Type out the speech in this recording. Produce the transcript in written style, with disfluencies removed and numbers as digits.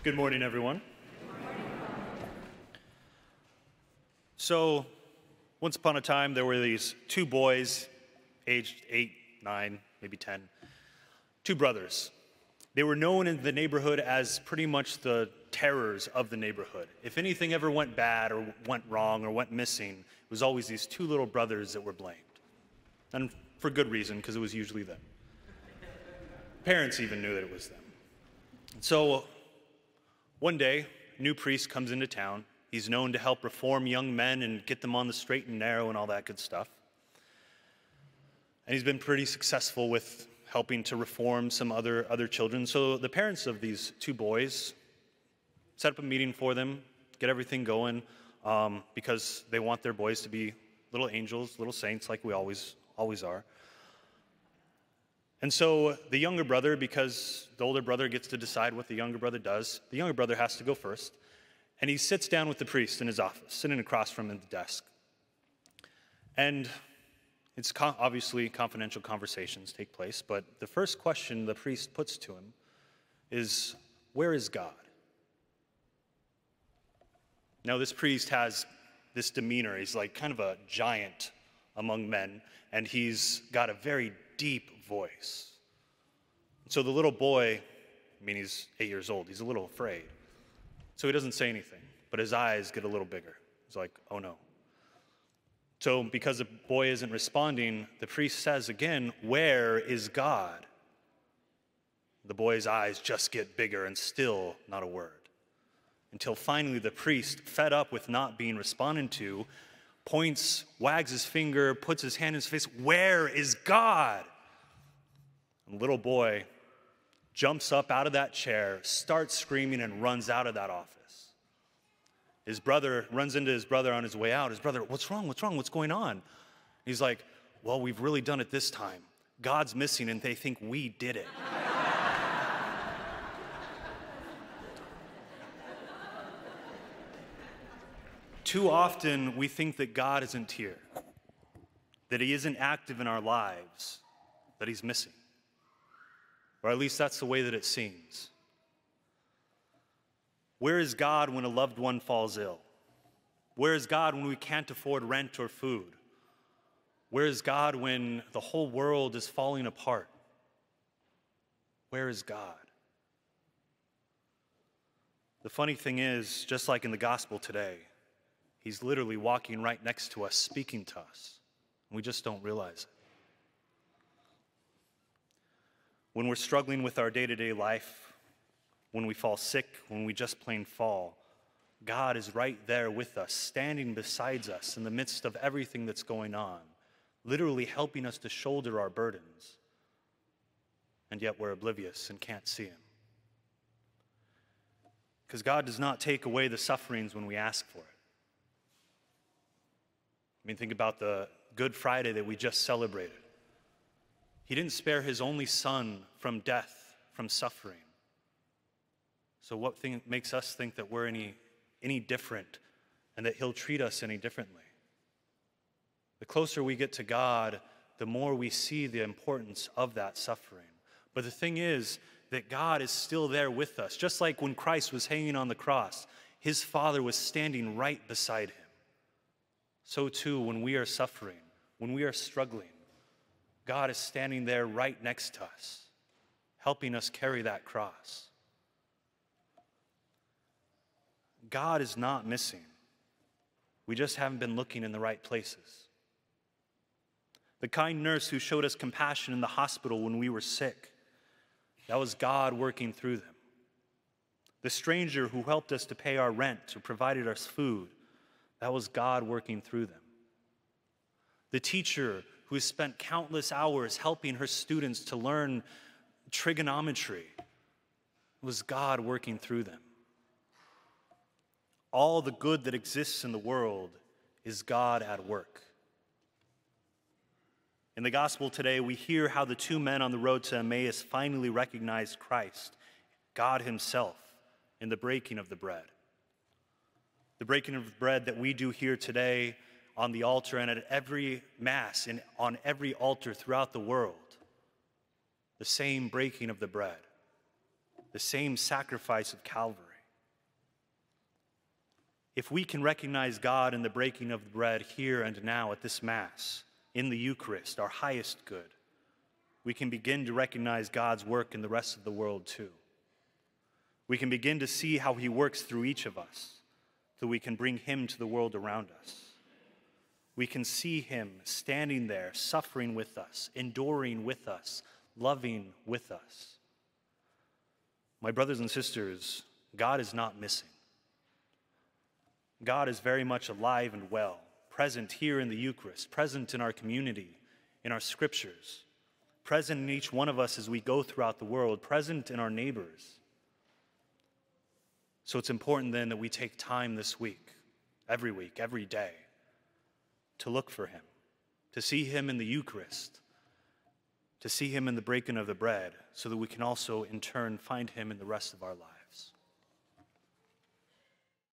Good morning, everyone. So, once upon a time, there were these two boys, aged 8, 9, maybe 10, two brothers. They were known in the neighborhood as pretty much the terrors of the neighborhood. If anything ever went bad or went wrong or went missing, it was always these two little brothers that were blamed. And for good reason, because it was usually them. Parents even knew that it was them. So, one day, a new priest comes into town. He's known to help reform young men and get them on the straight and narrow and all that good stuff. And he's been pretty successful with helping to reform some other children. So the parents of these two boys set up a meeting for them, get everything going, because they want their boys to be little angels, little saints like we always are. And so the younger brother, because the older brother gets to decide what the younger brother does, the younger brother has to go first. And he sits down with the priest in his office, sitting across from him at the desk. And it's obviously confidential conversations take place, but the first question the priest puts to him is, where is God? Now, this priest has this demeanor. He's like kind of a giant among men, and he's got a very deep voice. So the little boy, he's 8 years old, he's a little afraid. So he doesn't say anything, but his eyes get a little bigger. He's like, oh no. So because the boy isn't responding, the priest says again, where is God? The boy's eyes just get bigger and still not a word. Until finally the priest, fed up with not being responded to, points, wags his finger, puts his hand in his face, where is God? And the little boy jumps up out of that chair, starts screaming, and runs out of that office. His brother runs into his brother on his way out. His brother, what's wrong? What's wrong? What's going on? He's like, well, we've really done it this time. God's missing, and they think we did it. Too often, we think that God isn't here, that he isn't active in our lives, that he's missing. Or at least that's the way that it seems. Where is God when a loved one falls ill? Where is God when we can't afford rent or food? Where is God when the whole world is falling apart? Where is God? The funny thing is, just like in the gospel today, he's literally walking right next to us, speaking to us, and we just don't realize it. When we're struggling with our day-to-day life, when we fall sick, when we just plain fall, God is right there with us, standing beside us in the midst of everything that's going on, literally helping us to shoulder our burdens, and yet we're oblivious and can't see him. Because God does not take away the sufferings when we ask for it. Think about the Good Friday that we just celebrated. He didn't spare his only son from death, from suffering. So what thing makes us think that we're any different and that he'll treat us any differently? The closer we get to God, the more we see the importance of that suffering. But the thing is that God is still there with us. Just like when Christ was hanging on the cross, his Father was standing right beside him. So too, when we are suffering, when we are struggling, God is standing there right next to us, helping us carry that cross. God is not missing. We just haven't been looking in the right places. The kind nurse who showed us compassion in the hospital when we were sick, that was God working through them. The stranger who helped us to pay our rent or provided us food, that was God working through them. The teacher who has spent countless hours helping her students to learn trigonometry, was God working through them. All the good that exists in the world is God at work. In the gospel today, we hear how the two men on the road to Emmaus finally recognized Christ, God himself, in the breaking of the bread. The breaking of the bread that we do here today on the altar and at every Mass and on every altar throughout the world. The same breaking of the bread, the same sacrifice of Calvary. If we can recognize God in the breaking of the bread here and now at this Mass, in the Eucharist, our highest good, we can begin to recognize God's work in the rest of the world too. We can begin to see how he works through each of us, so we can bring him to the world around us. We can see him standing there, suffering with us, enduring with us, loving with us. My brothers and sisters, God is not missing. God is very much alive and well, present here in the Eucharist, present in our community, in our scriptures, present in each one of us as we go throughout the world, present in our neighbors. So it's important then that we take time this week, every day, to look for him, to see him in the Eucharist, to see him in the breaking of the bread, so that we can also in turn find him in the rest of our lives.